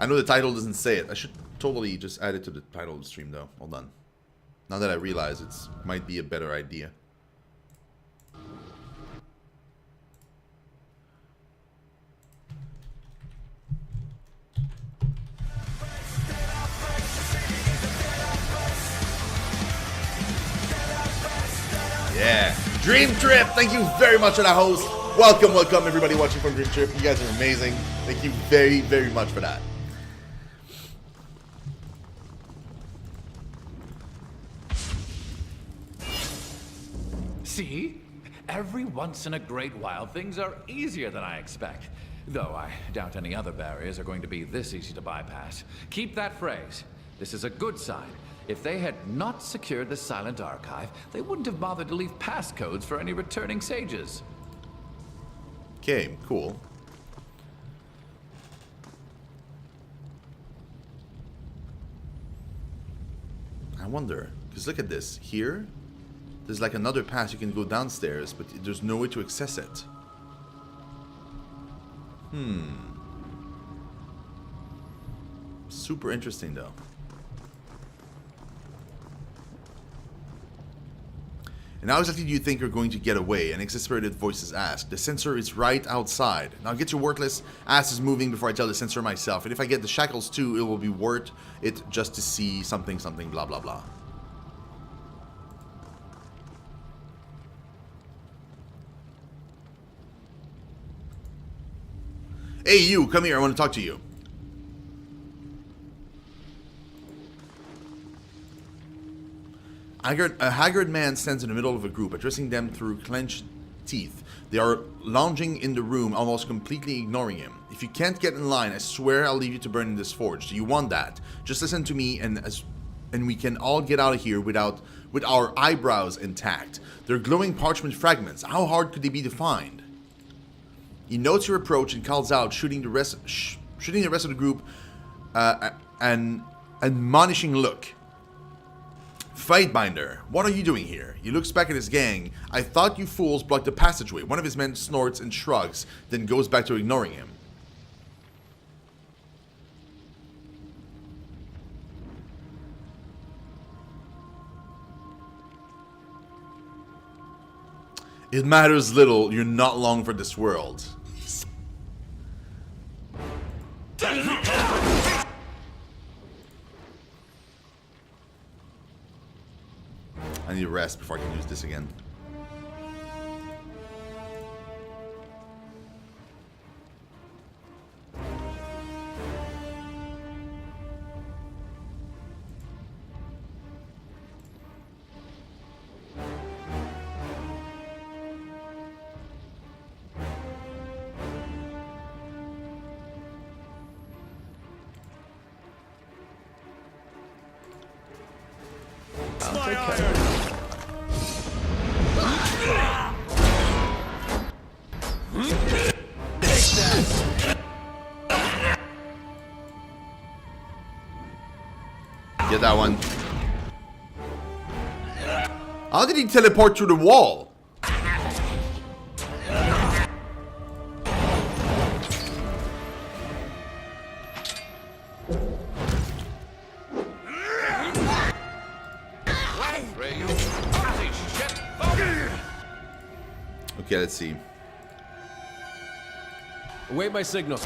I know the title doesn't say it. I should totally just add it to the title of the stream, though. Hold on. Now that I realize it might be a better idea. Yeah. Dream Trip! Thank you very much for that host. Welcome, welcome everybody watching from Dream Trip. You guys are amazing. Thank you very, very much for that. See? Every once in a great while, things are easier than I expect. Though I doubt any other barriers are going to be this easy to bypass. Keep that phrase. This is a good sign. If they had not secured the Silent Archive, they wouldn't have bothered to leave passcodes for any returning sages. Okay, cool. I wonder, because look at this. Here, there's like another path you can go downstairs, but there's no way to access it. Super interesting, though. And how exactly do you think you're going to get away? An exasperated voices ask. The sensor is right outside. Now get your worthless asses moving before I tell the sensor myself. And if I get the shackles too, it will be worth it just to see something, something, blah, blah, blah. Hey, you, come here. I want to talk to you. A haggard man stands in the middle of a group, addressing them through clenched teeth. They are lounging in the room, almost completely ignoring him. If you can't get in line, I swear I'll leave you to burn in this forge. Do you want that? Just listen to me, and we can all get out of here with our eyebrows intact. They're glowing parchment fragments. How hard could they be to find? He notes your approach and calls out, shooting the rest of the group an admonishing look. Fightbinder, what are you doing here? He looks back at his gang. I thought you fools blocked the passageway. One of his men snorts and shrugs, then goes back to ignoring him. It matters little, you're not long for this world. I need to rest before I can use this again. Get that one. How did he teleport through the wall? Okay, let's see. Await my signal.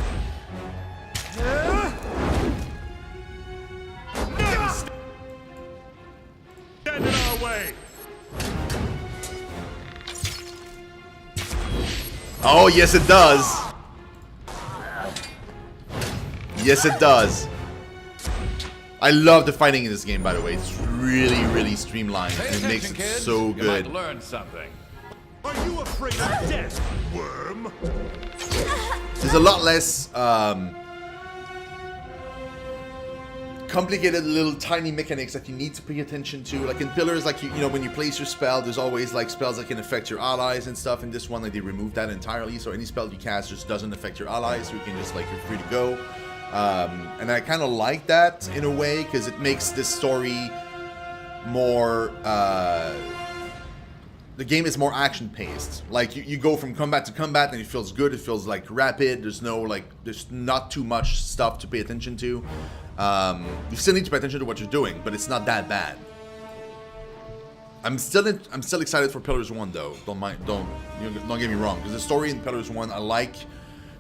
Stand in our way. Oh, yes it does. Yes it does. I love the fighting in this game, by the way. It's really, really streamlined, and it makes it so good. You might learn something. Are you afraid of death, worm? There's a lot less complicated little tiny mechanics that you need to pay attention to. Like in Pillars, like you know, when you place your spell, there's always like spells that can affect your allies and stuff. In this one, like they removed that entirely, so any spell you cast just doesn't affect your allies, so you can just like, you're free to go. And I kind of like that in a way, because it makes this story more the game is more action paced. Like you go from combat to combat and it feels good. It feels like rapid. There's no like, there's not too much stuff to pay attention to. You still need to pay attention to what you're doing, but it's not that bad. I'm still excited for Pillars 1 though. Don't get me wrong, because the story in Pillars 1, I like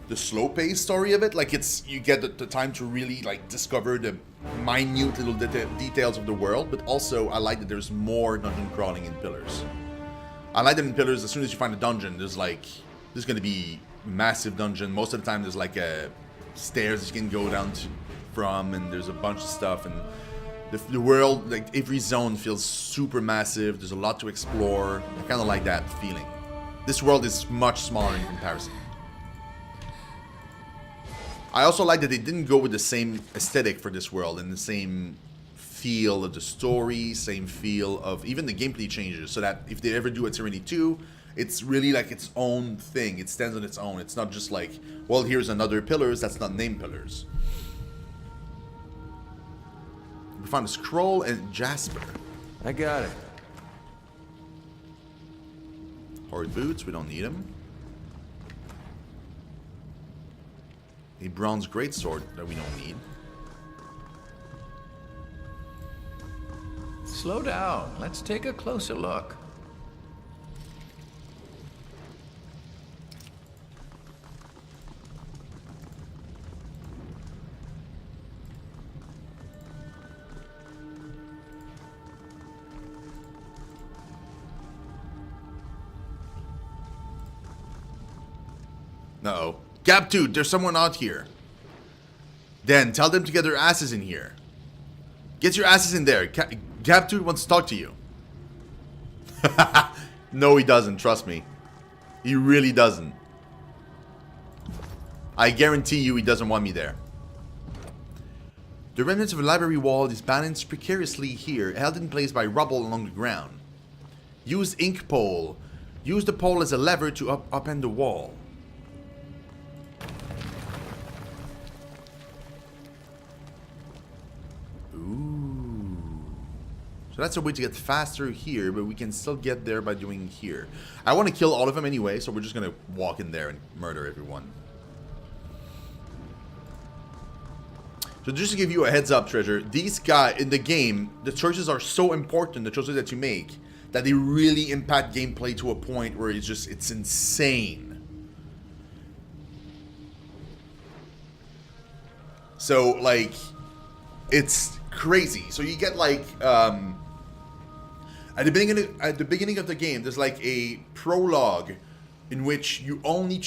the slow paced story of it. Like you get the time to really like discover the minute little details of the world, but also I like that there's more dungeon crawling in Pillars. I like that in Pillars, as soon as you find a dungeon, there's going to be massive dungeon. Most of the time there's like stairs you can go down from, and there's a bunch of stuff, and the world, like every zone feels super massive. There's a lot to explore. I kind of like that feeling. This world is much smaller in comparison. I also like that they didn't go with the same aesthetic for this world and the same feel of the story, same feel of even the gameplay changes, so that if they ever do a Tyranny 2, it's really like its own thing. It stands on its own. It's not just like, well, here's another Pillars that's not named Pillars. We found a scroll and Jasper. I got it. Horde boots, we don't need them. A bronze greatsword that we don't need. Slow down. Let's take a closer look. Uh-oh. Gap Dude, there's someone out here. Dan, tell them to get their asses in here. Get your asses in there. Gap Dude wants to talk to you. No, he doesn't. Trust me. He really doesn't. I guarantee you he doesn't want me there. The remnants of a library wall is balanced precariously here, held in place by rubble along the ground. Use ink pole. Use the pole as a lever to upend the wall. Ooh. So that's a way to get faster here, but we can still get there by doing here. I want to kill all of them anyway, so we're just going to walk in there and murder everyone. So just to give you a heads up, Treasure, these guys in the game, the choices are so important, the choices that you make, that they really impact gameplay to a point where it's insane. So, like, it's crazy. So you get like at the beginning of the game, there's like a prologue in which you only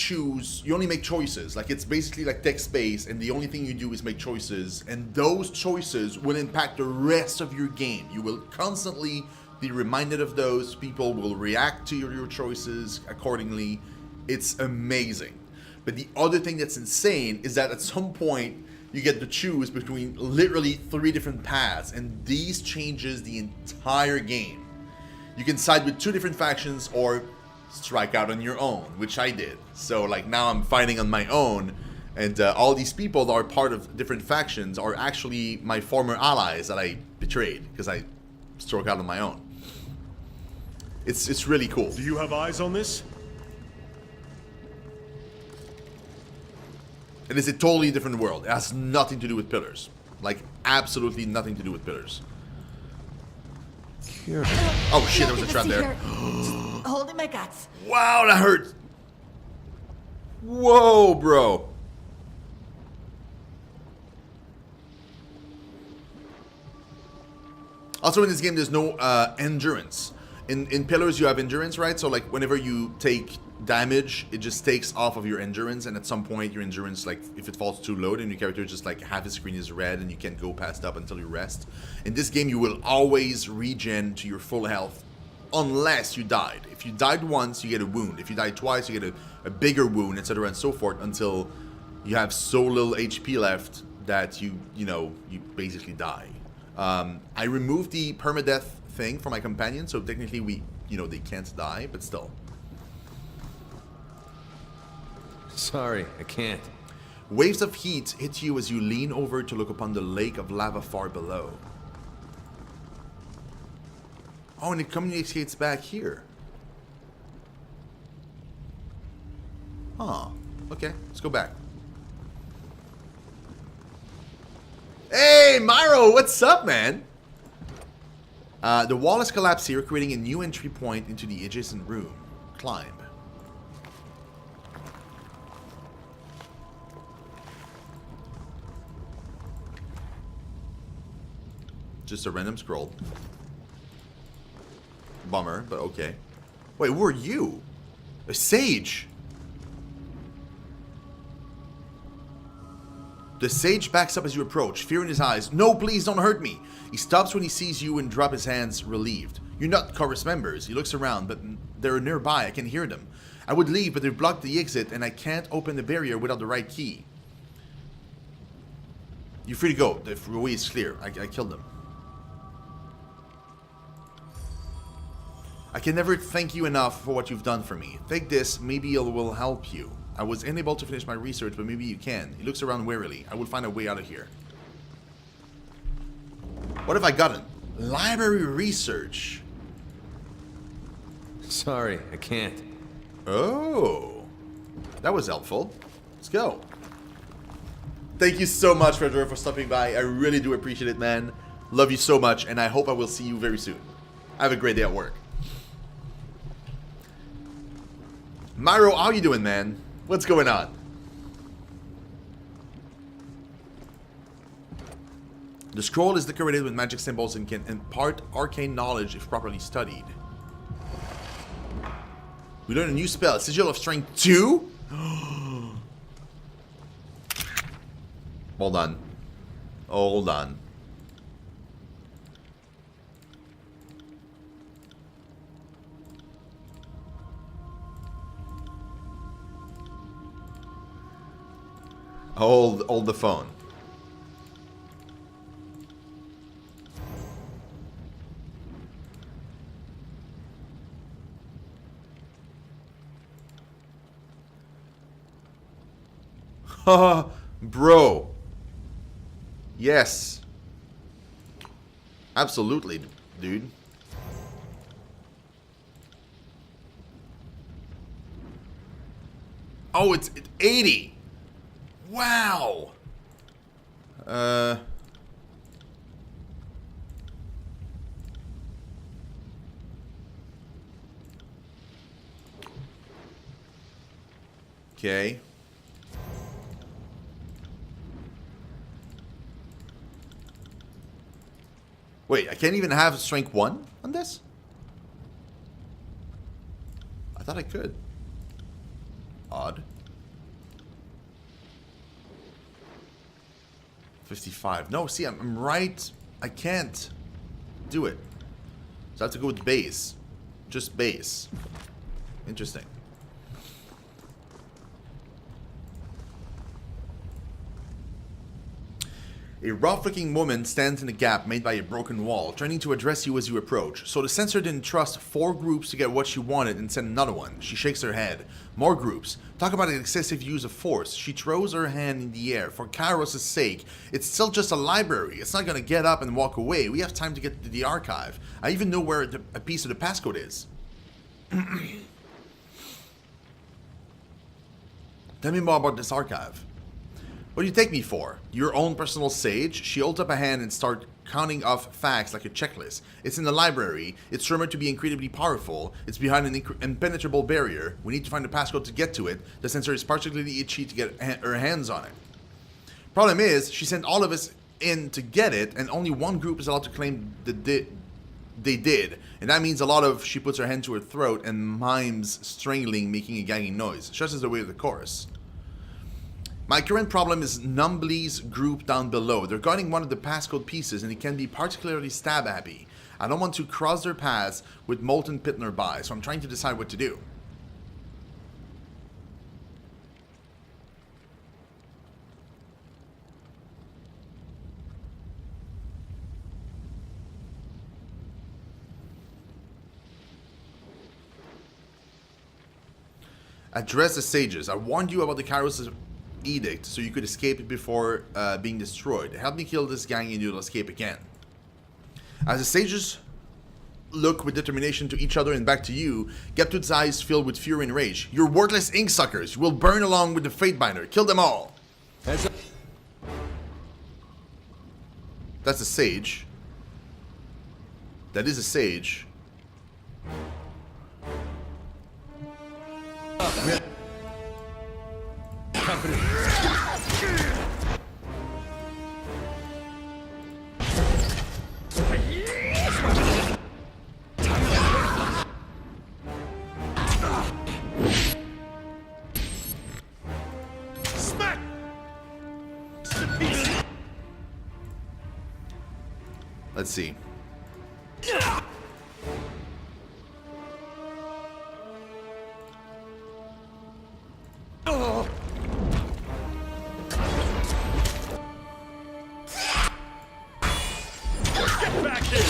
make choices. Like, it's basically like text-based, and the only thing you do is make choices, and those choices will impact the rest of your game. You will constantly be reminded of those. People will react to your choices accordingly. It's amazing. But the other thing that's insane is that at some point you get to choose between literally 3 different paths, and these changes the entire game. You can side with 2 different factions or strike out on your own, which I did. So like now I'm fighting on my own, and all these people that are part of different factions are actually my former allies that I betrayed because I struck out on my own. It's really cool. Do you have eyes on this? It is a totally different world. It has nothing to do with Pillars. Like, absolutely nothing to do with Pillars. Oh shit, there was a trap there. Holding my guts. Wow, that hurt. Whoa, bro. Also in this game, there's no endurance. In Pillars, you have endurance, right? So like whenever you take damage, it just takes off of your endurance, and at some point your endurance, like if it falls too low, then your character just like half his screen is red and you can't go past up until you rest. In this game, you will always regen to your full health unless you died. If you died once, you get a wound. If you died twice, you get a bigger wound, etc. and so forth, until you have so little HP left that you basically die. I removed the permadeath thing for my companion, so technically they can't die, but still. Sorry, I can't. Waves of heat hit you as you lean over to look upon the lake of lava far below. Oh, and it communicates back here. Huh. Okay, let's go back. Hey, Myro, what's up, man? The wall has collapsed here, creating a new entry point into the adjacent room. Climb. Just a random scroll. Bummer, but okay. Wait, who are you? A sage! The sage backs up as you approach, fear in his eyes. No, please don't hurt me! He stops when he sees you and drops his hands, relieved. You're not chorus members. He looks around, but they're nearby. I can hear them. I would leave, but they've blocked the exit, and I can't open the barrier without the right key. You're free to go. The way is clear. I killed them. I can never thank you enough for what you've done for me. Take this, maybe it will help you. I was unable to finish my research, but maybe you can. He looks around warily. I will find a way out of here. What have I gotten? Library research. Sorry, I can't. Oh. That was helpful. Let's go. Thank you so much, Frederick, for stopping by. I really do appreciate it, man. Love you so much, and I hope I will see you very soon. Have a great day at work. Myro, how you doing, man? What's going on? The scroll is decorated with magic symbols and can impart arcane knowledge if properly studied. We learned a new spell, Sigil of Strength 2? Hold on. Hold on. Hold the phone. Haha, bro. Yes. Absolutely, dude. Oh, it's 80. Wow. Okay. Wait, I can't even have strength 1 on this? I thought I could. Odd. 55. No, see, I'm right. I can't do it. So I have to go with base. Just base. Interesting. A rough-looking woman stands in a gap made by a broken wall, turning to address you as you approach. So the censor didn't trust 4 groups to get what she wanted and sent another one. She shakes her head. More groups. Talk about an excessive use of force. She throws her hand in the air. For Kairos' sake, it's still just a library. It's not gonna get up and walk away. We have time to get to the archive. I even know where a piece of the passcode is. Tell me more about this archive. What do you take me for? Your own personal sage? She holds up a hand and starts counting off facts like a checklist. It's in the library. It's rumored to be incredibly powerful. It's behind an impenetrable barrier. We need to find the passcode to get to it. The censor is particularly itchy to get her hands on it. Problem is, she sent all of us in to get it, and only one group is allowed to claim that they did. And that means a lot of she puts her hand to her throat and mimes strangling, making a gagging noise. Stresses the way of the chorus. My current problem is Numbly's group down below. They're guarding one of the passcode pieces and it can be particularly stab happy. I don't want to cross their paths with Molten Pit nearby, so I'm trying to decide what to do. Address the sages. I warned you about the Kairos' edict so you could escape it before being destroyed. Help me kill this gang and you'll escape again. As the sages look with determination to each other and back to you. Geptud's eyes filled with fury and rage. You're worthless ink suckers. You will burn along with the Fatebinder. Kill them all. That's That's a sage. That is a sage. Smack! Let's see. Get back here!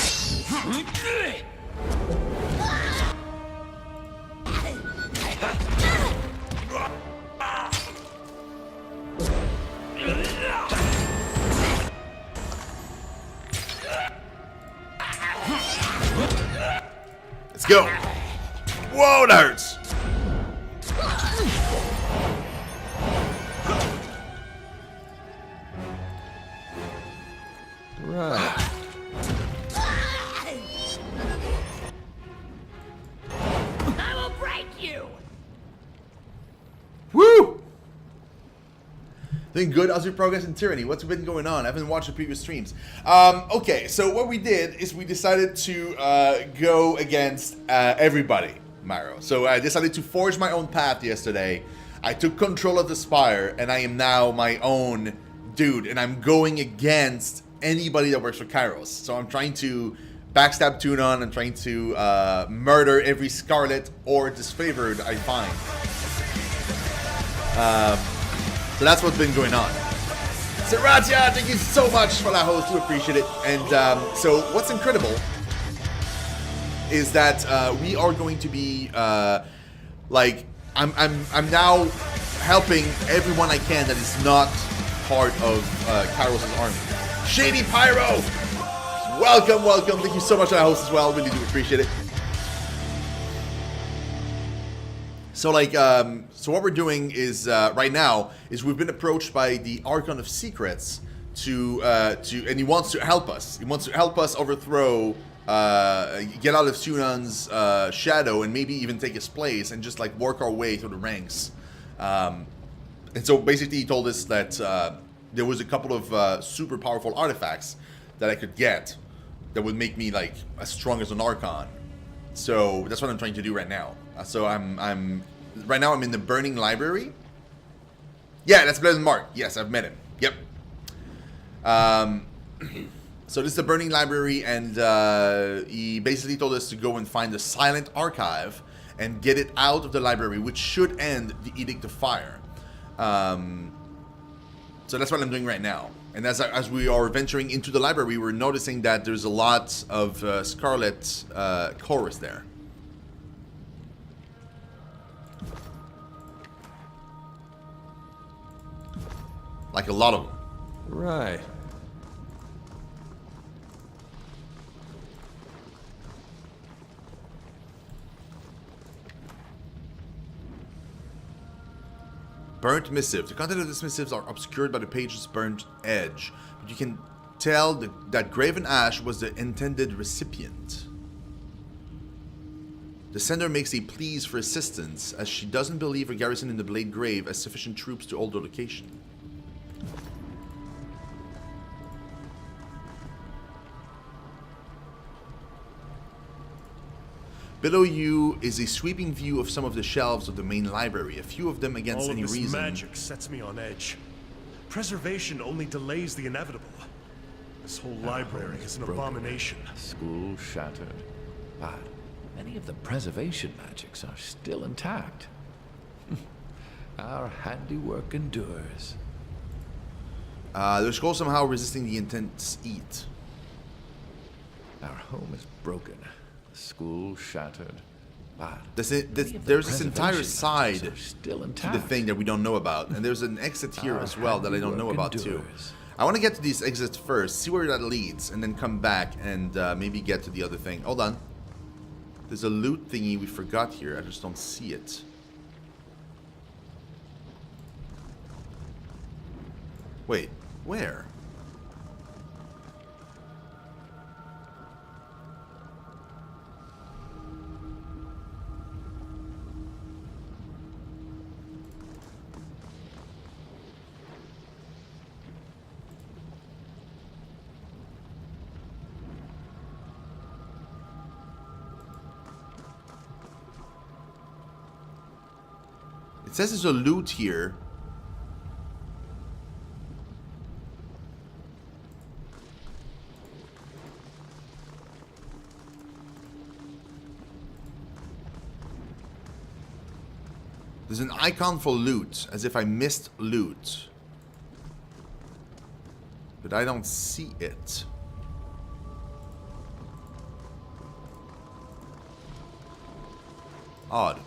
Let's go. Whoa, that hurts. right. I will break you! Woo! Doing good. How's your progress in Tyranny? What's been going on? I haven't watched the previous streams. Okay, so what we did is we decided to go against everybody, Myro. So I decided to forge my own path yesterday. I took control of the Spire, and I am now my own dude, and I'm going against anybody that works for Kairos. So I'm trying to backstab Tunon. I'm trying to murder every Scarlet or disfavored I find. So that's what's been going on. Sriracha, thank you so much for that host. Do appreciate it. And so what's incredible is that we are going to be like I'm now helping everyone I can that is not part of Kairos' army. Shady Pyro, welcome, welcome. Thank you so much for that host as well. Really do appreciate it. So like, so what we're doing is right now is we've been approached by the Archon of Secrets and he wants to help us. He wants to help us overthrow, get out of Sunan's shadow and maybe even take his place and just like work our way through the ranks. And so basically he told us that there was a couple of super powerful artifacts that I could get that would make me like as strong as an Archon. So that's what I'm trying to do right now. So I'm right now I'm in the Burning Library. Yeah, that's better than Mark. Yes, I've met him. Yep. So this is the Burning Library, and he basically told us to go and find the Silent Archive and get it out of the library, which should end the Edict of Fire. So that's what I'm doing right now. And as we are venturing into the library, we're noticing that there's a lot of Scarlet chorus there. Like a lot of them. Right. Burnt missive. The content of these missives are obscured by the page's burnt edge, but you can tell that Graven Ash was the intended recipient. The sender makes a pleas for assistance, as she doesn't believe her garrison in the Blade Grave has sufficient troops to hold the location. Below you is a sweeping view of some of the shelves of the main library, a few of them against All of any this reason. magic sets me on edge. Preservation only delays the inevitable. This whole library is an abomination. School shattered. But many of the preservation magics are still intact. Our handiwork endures. The scroll somehow resisting the intense heat. Our home is broken. The school shattered. But There's many of the this entire preservation side magics are still to intact. the thing that we don't know about, and there's an exit here Our as well that I don't know about handiwork too. endures. I want to get to these exits first, see where that leads, and then come back and maybe get to the other thing. Hold on. There's a loot thingy we forgot here. I just don't see it. Wait, where? It says there's a loot here. There's an icon for loot, as if I missed loot. But I don't see it. Odd.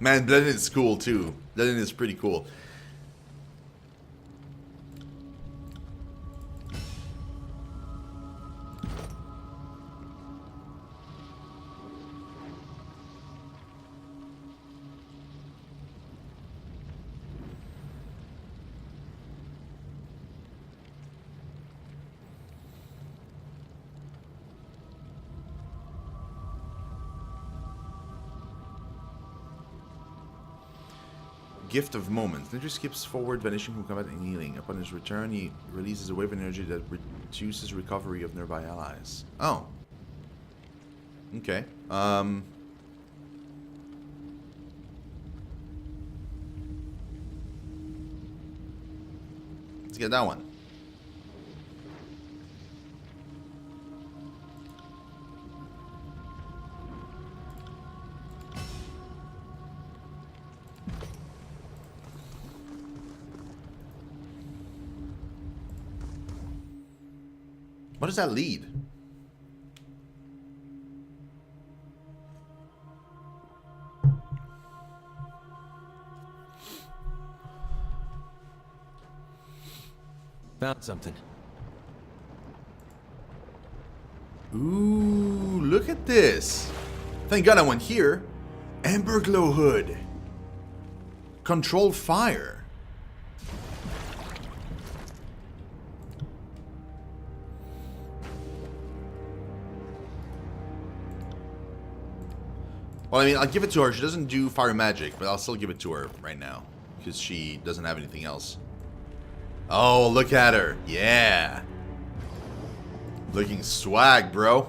Man, Blended is cool too. Blended is pretty cool. Gift of Moments. Ninja skips forward, vanishing from combat and healing. Upon his return, he releases a wave of energy that reduces recovery of nearby allies. Oh. Okay. Let's get that one. What does that lead? Found something. Ooh, look at this. Thank God I went here. Amber Glow Hood. Control fire. Well, I mean, I'll give it to her. She doesn't do fire magic, but I'll still give it to her right now. Because she doesn't have anything else. Oh, look at her. Yeah. Looking swag, bro.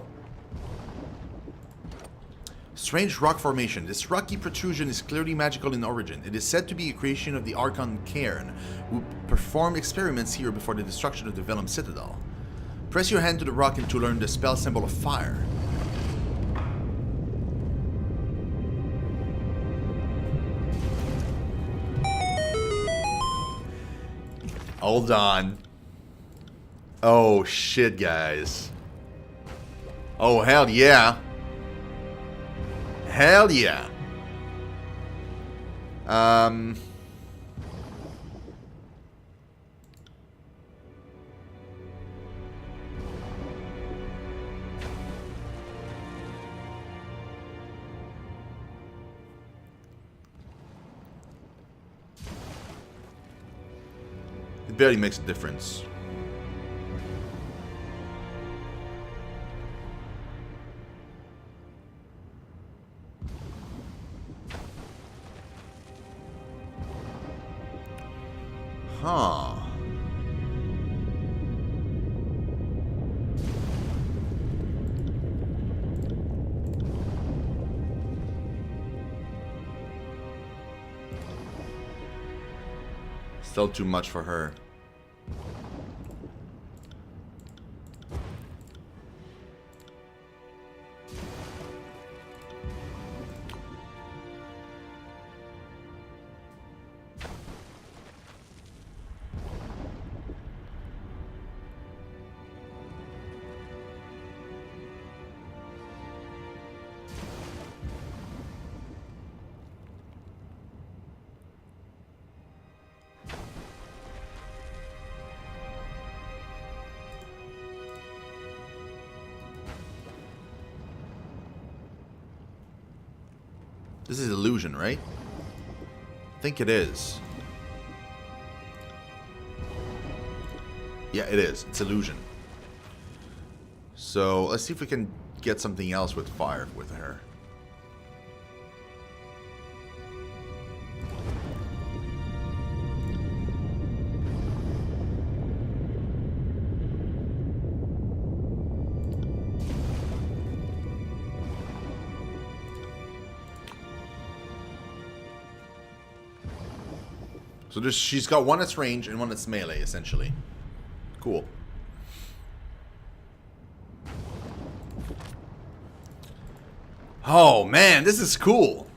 Strange rock formation. This rocky protrusion is clearly magical in origin. It is said to be a creation of the Archon Cairn, who performed experiments here before the destruction of the Vellum Citadel. Press your hand to the rock and to learn the spell symbol of fire. Hold on. Oh, shit, guys. Oh, hell yeah. Hell yeah. It barely makes a difference. Huh. Still too much for her. This is illusion, right? I think it is. Yeah, it is. It's illusion. So let's see if we can get something else with fire with her. So she's got one that's range and one that's melee, essentially. Cool. Oh man, this is cool.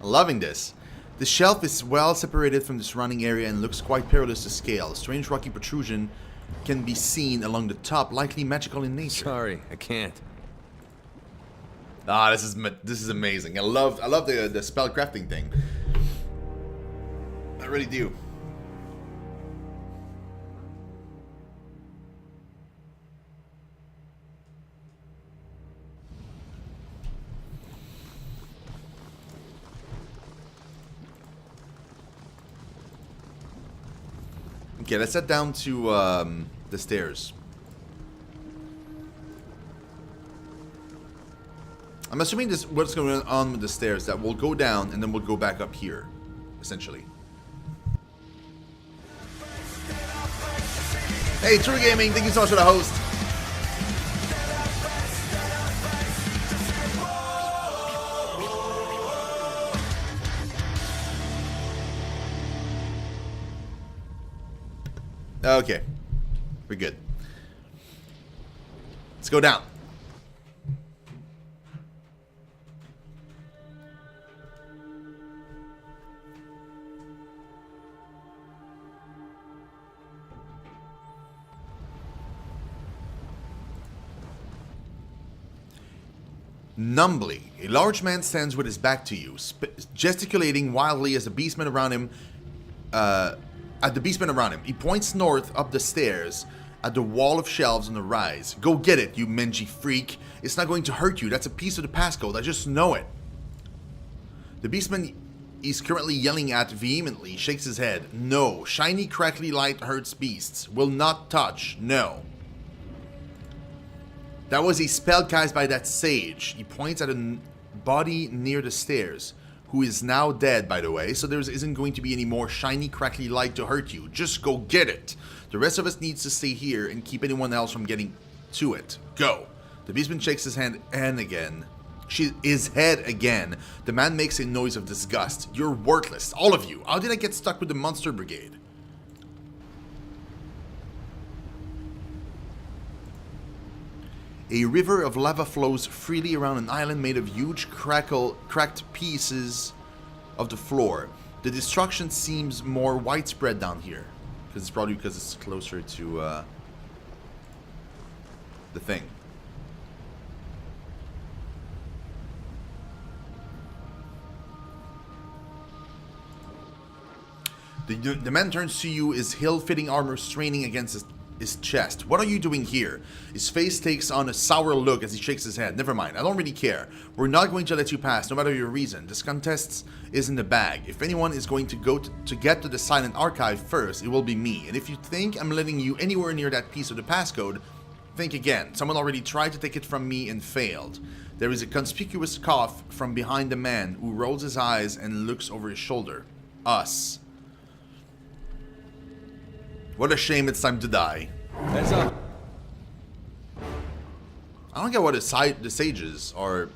I'm loving this. The shelf is well separated from the surrounding area and looks quite perilous to scale. A strange rocky protrusion can be seen along the top, likely magical in nature. Sorry, I can't. Ah, this is amazing. I love the spell crafting thing. I really do. Okay, let's head down to the stairs. I'm assuming this what's going on with the stairs, that we'll go down and then we'll go back up here, essentially. Hey, True Gaming, thank you so much for the host. Okay, we're good. Let's go down. Numbly, a large man stands with his back to you, gesticulating wildly as the beastmen around him. He points north up the stairs at the wall of shelves on the rise. Go get it, you mangy freak. It's not going to hurt you. That's a piece of the passcode. I just know it. The beastman he's currently yelling at vehemently shakes his head. No, shiny crackly light hurts beasts. Will not touch. No. That was a spell cast by that sage. He points at a body near the stairs, who is now dead, by the way, so there isn't going to be any more shiny, crackly light to hurt you. Just go get it. The rest of us needs to stay here and keep anyone else from getting to it. Go. The beastman shakes his hand again. His head again. The man makes a noise of disgust. You're worthless, all of you. How did I get stuck with the monster brigade? A river of lava flows freely around an island made of huge cracked pieces of the floor. The destruction seems more widespread down here. It's probably because it's closer to the thing. The man turns to you, his hill-fitting armor straining against his chest. What are you doing here? His face takes on a sour look as he shakes his head. Never mind, I don't really care. We're not going to let you pass, no matter your reason. This contest is in the bag. If anyone is going to go to get to the silent archive first, it will be me. And if you think I'm letting you anywhere near that piece of the passcode, think again. Someone already tried to take it from me and failed. There is a conspicuous cough from behind the man, who rolls his eyes and looks over his shoulder. Us. What a shame it's time to die. Heads up. I don't get what the sages are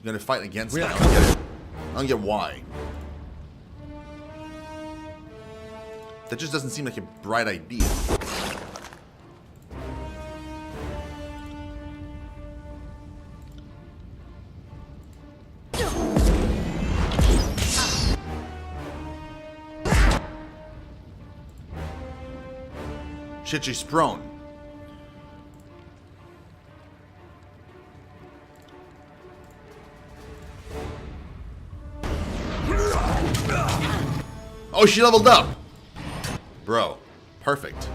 gonna fight against now. I don't get why. That just doesn't seem like a bright idea. Shit, she's prone. Oh, she leveled up. Bro, perfect.